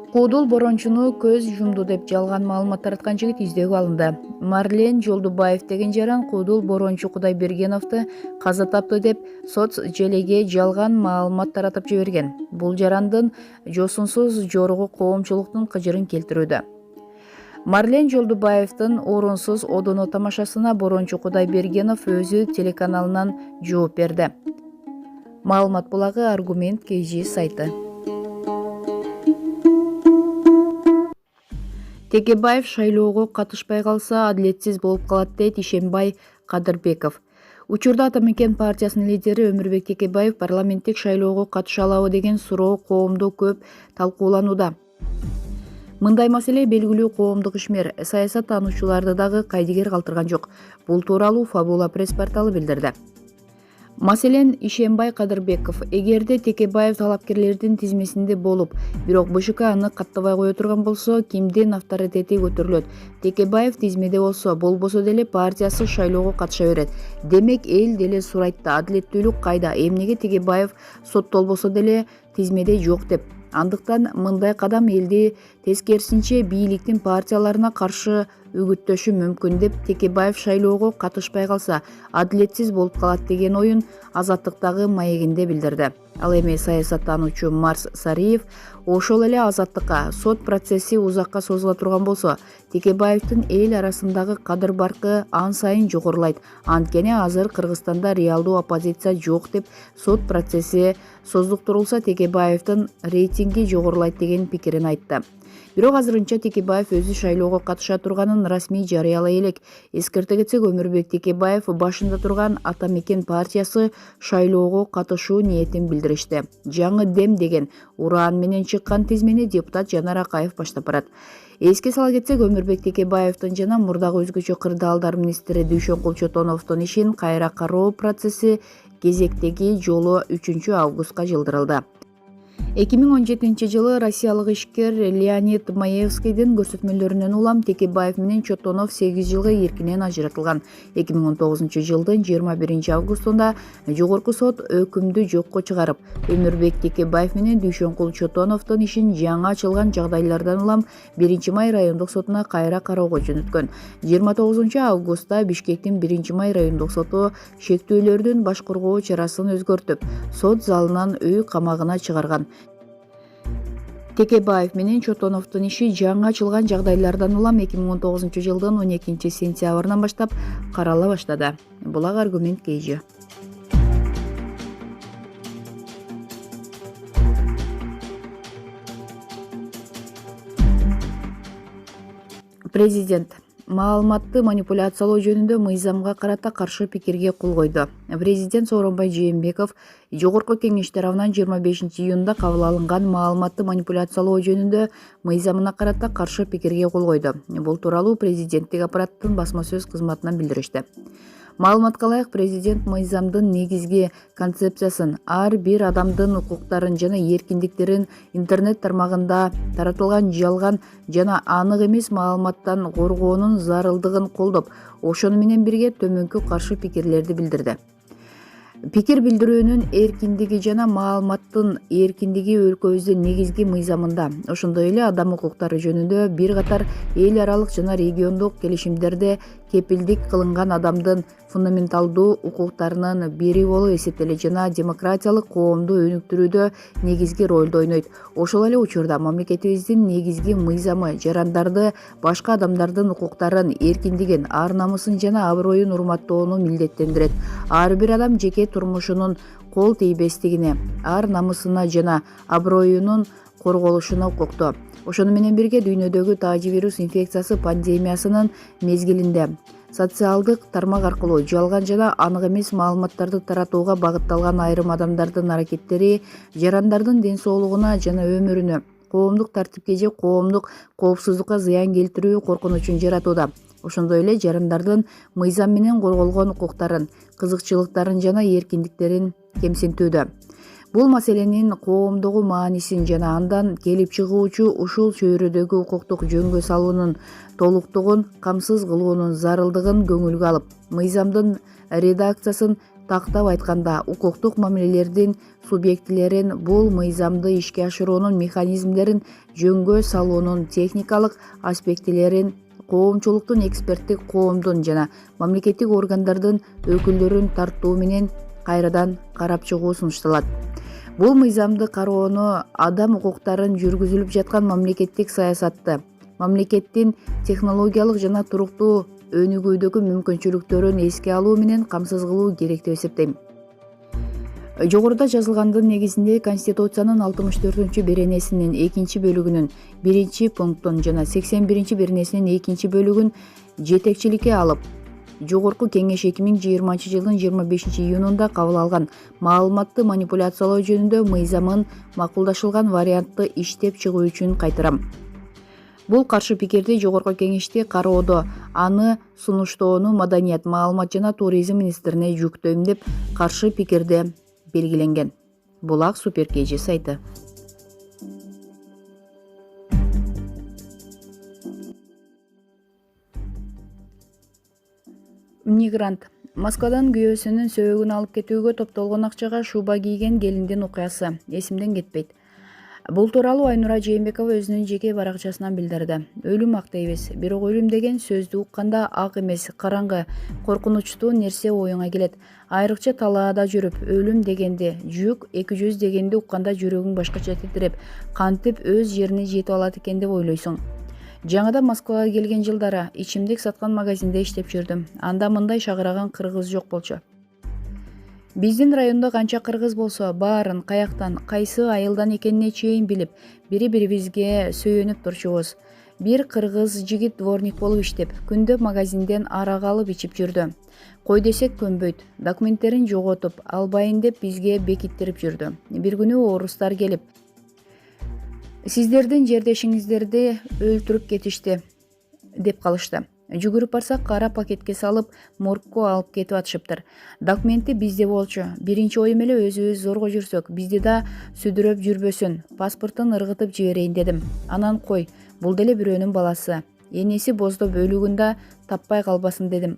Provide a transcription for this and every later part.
Куудул борончуну көз жумду деп жалган маалымат тараткан жигит издөөгө алынды. Марлен Жолдубаев деген жаран Куудул борончу Кудайбергеновду каза тапты деп соц желеге жалган маалымат таратып жиберген. Бул жарандын жосунсуз жоругу коомчулуктун кыжырын келтирүүдө. Марлен Жолдубаевдин орунсуз одоно тамашасына борончу Кудайбергенов өзү телеканалынан жооп берди. Маалымат булагы Аргумент KG сайты. Текебаев шайлоого катышпай калса адилетсиз болуп калат дейт Ишембай Кадырбеков. Учурда Ата Мекен партиясынын лидери Өмүрбек Текебаев парламенттик шайлоого катыша алабы деген суроо коомдо көп талкууланууда. Мындай маселе белгилүү коомдук ишмер, саясаттануучуларды дагы кайдыгер калтырган жок. Бул тууралуу Фабула пресс-порталы билдирди. Маселен, Ишембай Кадырбеков, эгерде Текебаев талапкерлердин тизмесинде болуп, бирок БШК аны каттабай кое турган болсо, кимдин авторитети көтөрүлөт? Текебаев тизмеде болсо, болбосо деле партиясы шайлоого катыша берет. Демек, эл деле сурайт да, адилеттүүлүк кайда? Эмнеге Текебаев соттолбосо деле тизмеде жок деп? Андыктан мындай кадам элди тескерисинче бийликтин партияларына каршы үгүттөшү мүмкүн деп Текебаев шайлоого катышпай калса адилетсиз болуп калат деген оюн Азаттыктагы маегинде билдирди. Ал эми саясаттануучу Марс Сариев ошол эле Азаттыкка сот процесси узакка созула турган болсо, Текебаевдин эл арасындагы кадыр баркы ан сайын жогорулайт. Анткени азыр Кыргызстанда реалдуу оппозиция жок деп сот процесси создуктурулса, Текебаевдин рейтинги жогорулайт деген пикирин айтты. Бирок азырынча Текебаев өзү шайлоого катыша турганын расмий жарыялай элек. Эскерте кетсек, Өмүрбек Текебаев башында турган Ата Мекен партиясы шайлоого катышуу ниетин билдиришти. Жаңы дем деген ураан менен чыккан тизмени депутат Жанар Акаев баштап барат. Эске сала кетсек, Өмүрбек Текебаевдин жана мурдагы өзгөчө кырдаалдар министри Дүйшөнкул Чотоновдун ишин кайра кароо процесси кезектеги жолу 3 августка жылдырылды. 2017-жылы россиялык ишкер Леонид Маевскийдин көрсөтмөлөрүнөн улам Текебаев менен Чотонов 8 жылга эркинен ажыратылган. 2019-жылдын 21 августунда жогорку сот өкүмдү жокко чыгарып, Өмүрбек Текебаев менен Дүйшөнкул Чотоновдун ишин жаңы ачылган жагдайлардан улам 1-май райондук сотуна кайра кароого жөнөткөн. 29 августта Бишкектин 1-май райондук соту шектүүлөрдүн баш коргоо чарасын өзгөртүп, сот залынан үй камагына чыгарган. Текебаев менен Чотоновдун иши жаңы ачылган жагдайлардан улам 2019-жылдын 12 сентябрынан баштап карала баштады. Булак Аргумент KG. Президент маалыматты манипуляциялоо жөнүндө мыйзамга карата каршы пикирге кол койду. Президент Сооронбай Жээнбеков Жогорку кеңеш тарабынан 25 июнда кабыл алынган маалыматты манипуляциялоо жөнүндө мыйзамына карата каршы пикирге кол койду. Бул тууралуу президенттик аппараттын басма сөз кызматынан билдиришти. Маалыматка ылайык, президент мыйзамдын негизги концепциясын, ар бир адамдын укуктарын жана эркиндиктерин интернет тармагында таратылган жалган жана анык эмес маалыматтан коргоонун зарылдыгын колдоп, ошону менен бирге төмөнкү каршы пикирлерди билдирди. Пикир билдирүүнүн эркиндиги жана маалыматтын эркиндиги өлкөбүздүн негизги мыйзамында, ошондой эле адам укуктары жөнүндө бир катар эл аралык жана региондук келишимдерде кепилдик кылынган адамдын фундаменталдуу укуктарынын бири болуп эсептелет жана демократиялык коомду өнүктүрүүдө негизги ролду ойнойт. Ошол эле учурда мамлекетибиздин негизги мыйзамы жарандарды, башка адамдардын укуктарын, эркиндигин, ар намысын жана аброюн урматтоону милдеттендирет. Ар бир адам жеке турмушунун кол тийбестигине, ар намысына жана аброюнун корголушуна укуктуу. Ошону менен бирге дүйнөдөгү таажы вирус инфекциясы пандемиясынын мезгилинде социалдык тармак аркылуу жалган жана анык эмес маалыматтарды таратууга багытталган айрым адамдардын аракеттери жарандардын ден соолугуна жана өмүрүнө, коомдук тартипке же коомдук коопсуздукка зыян келтирүү коркунучун жаратууда. Ошондой эле жарандардын мыйзам менен корголгон укуктарын, кызыкчылыктарын жана эркиндиктерин кемсинтүүдө. Бул маселенин коомдогу маанисин жана андан келип чыгуучу ушул чөйрөдөгү укуктук жөнгө салуунун толуктугун камсыз кылуунун зарылдыгын көңүлгө алып, мыйзамдын редакциясын Тактап айтканда, укуктук мамилелердин субъектилерин бул мыйзамды ишке ашыруунун механизмдерин жөнгө салуунун техникалык аспектилерин коомчулуктун, эксперттик коомдун жана мамлекеттик органдардын өкүлдөрүн тартуу менен кайрадан карап чыгуу сунушталат. Бул мыйзамды кароону адам укуктарын жүргүзүлүп жаткан мамлекеттик саясатты, мамлекеттин технологиялык жана туруктуу өнүгүүдөгү мүмкүнчүлүктөрүн эске алуу менен камсыз кылуу керек деп эсептейм. Жогоруда жазылгандын негизинде Конституциянын 64-беренесинин 2-бөлүгүнүн 1-пунктун жана 81-беренесинин 2-бөлүгүн жетекчиликке алып, Жогорку Кеңеш 2020-жылдын 25-июнунда кабыл алган маалыматты манипуляциялоо жөнүндө мыйзамын макулдашылган вариантты иштеп чыгуу үчүн кайтарам. Бул каршы пикирди Жогорку Кеңеште кароодо аны сунуштоону Маданият, маалымат жана туризм министрине жүктөйм деп каршы пикирде белгиленген. Булак Супер KG сайты. Мигрант. Москвадан күйөөсүнүн сөөгүн алып кетүүгө топтолгон акчага шуба кийген келиндин окуясы эсимден кетпейт. Бул тууралуу Айнура Жээнбекова өзүнүн жеке баракчасынан билдирди. Өлүм ак дейбиз, бирок өлүм деген сөздү укканда ак эмес, караңгы, коркунучтуу нерсе оюңа келет. Айрыкча талаада жүрүп, өлүм дегенди, жүк 200 дегенди укканда жүрөгүң башкача титиреп, кантип өз жерине жетип алат экен деп ойлойсуң. Жаңыда Москвага келген жылдары ичимдик саткан магазинде иштеп жүрдүм. Анда мындай шагыраган кыргыз жок болчу. Биздин райондо канча кыргыз болсо, баарын каяктан, кайсы айылдан экенине чейин билип, бири-бирибизге сүйөнүп турчубуз. Бир кыргыз жигит дворник болуп иштеп, күндө магазинден арак алып ичип жүрдү. Кой десек көнбөйт, документтерин жоготуп, албайын деп бизге бекиттирип жүрдү. Бир күнү орустар келип, сиздердин жердешиңиздерди өлтүрүп кетишти деп калышты. Жүгүрүп барсак, кара пакетке салып, моргко алып кетип атышыптыр. Документи бизде болчу. Биринчи оюм эле өзүбүз зорго жүрсөк, бизди да сүдүрөп жүрбөсүн, паспортун ыргытып жиберейин дедим. Анан кой, бул деле бирөөнүн баласы. Энеси боздоп өлүгүн таппай калбасын дедим.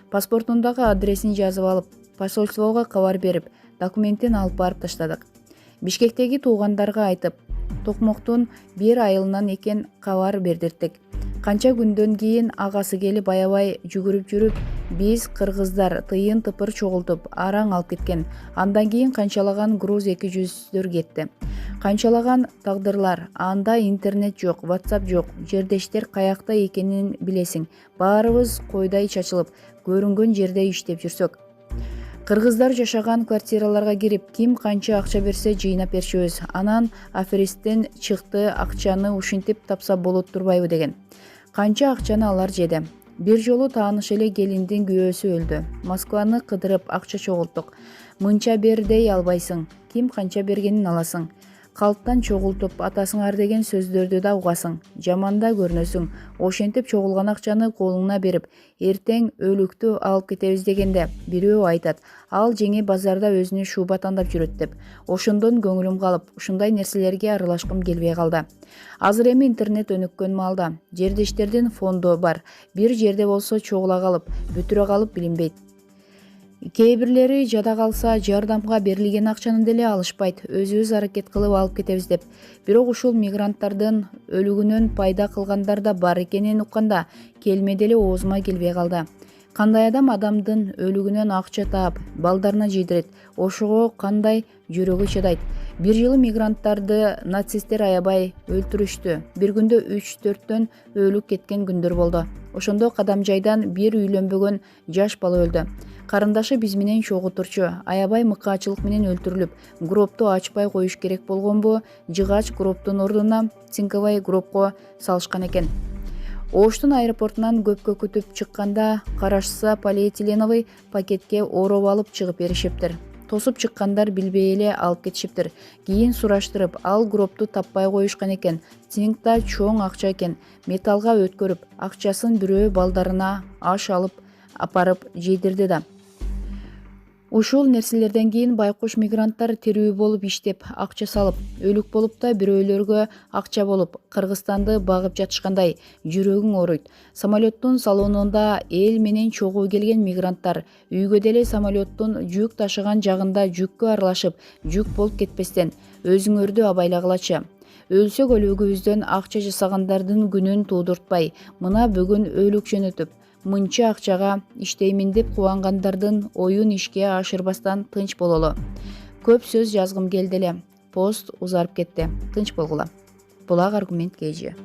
Паспортундагы адресин жазып алып, посольствого кабар берип, документин алып барып таштадык. Бишкектеги туугандарга айтып, Токмоктун бир айылынан экен кабар бердирдик. Канча күндөн кийин агасы келип аябай жүгүрүп жүрүп, биз кыргыздар тыйын тыпыр чогултуп, араң алып кеткен. Андан кийин канчалаган груз 200-дөр кетти. Канчалаган тагдырлар. Анда интернет жок, WhatsApp жок, жердештер каякта экенин билесиң. Баарыбыз койдай чачылып, көрүнгөн жерде иштеп жүрсөк. Кыргыздар жашаган квартираларга кирип, ким канча акча берсе жыйнап берчүбүз. Анан аферисттен чыкты, акчаны ушинтип тапса болот турбайбы деген. Канча акчаны алар жеди. Бир жолу тааныш эле келиндин күйөөсү өлдү. Москваны кыдырып акча чогулттук. Мынча бер дей албайсың. Ким канча бергенин аласың. Калптан чогултуп атасыңар деген сөздөрдү да угасың. Жаманда көрүнөсүң. Ошентип чогулган акчаны колуңна берип, эртең өлүктү алып кетебиз дегенде, бирөө айтат, ал жеңе базарда өзүнө шуба тандап жүрөт деп. Ошондон көңүлүм калып, ушундай нерселерге аралашкым келбей калды. Азыр эми интернет өнүккөн маалда жердештердин фонду бар. Бир жерде болсо чогула калып, бүтүрө калып билинбейт. Кээ бирлери жада калса жардамга берилген акчаны деле алышпайт, өзүбүз аракет кылып алып кетебиз деп. Бирок ушул мигранттардын өлүгүнөн пайда кылгандар да бар экенин укканда келме деле оозума келбей калды. Кандай адам адамдын өлүгүнөн акча таап, балдарына жыйдырат, ошого кандай жүрөгү чыдайт? Бир жылы мигранттарды нацисттер аябай өлтүрүштү. Бир күндө 3-4төн өлүк кеткен күндөр болду. Ошондо Кадамжайдан бир үйлөнбөгөн жаш бала өлдү. Карындашы биз менен чогуу турчу, аябай мыкаачылык менен өлтүрүлүп, гробту ачпай коюш керек болгонбу, жыгач гробтун ордуна цинковый гробко салышкан экен. Оштун аэропортунан көпкө күтүп чыкканда карашса полиэтиленовый пакетке ороп алып чыгып беришиптир. Тосуп чыккандар билбей эле алып кетишиптир. Кийин сураштырып, ал гробту таппай коюшкан экен. Цинкта чоң акча экен. Металлга өткөрүп, акчасын бирөө балдарына аш алып апарып жейдирди да. Ушул нерселерден кийин байкуш мигранттар тирүү болуп иштеп, акча салып, өлүк болуп да бирөөлөргө акча болуп, Кыргызстанды багып жатышкандай жүрөгүң ооруйт. Самолеттун салонунда эл менен чогуу келген мигранттар үйгө деле самолеттун жүк ташыган жагында жүккө аралашып, жүк болуп кетпестен өзүңөрдү абайлагылачы. Өлсөк өлүгүбүздөн акча жасагандардын күнүн туудуртпай, мына бүгүн өлүк жөнөтүп, мынча акчага иштеймин деп кубангандардын оюн ишке ашырбастан тынч бололу. Көп сөз жазгым келди эле. Пост узарып кетти. Тынч болгула. Булак аргумент KG.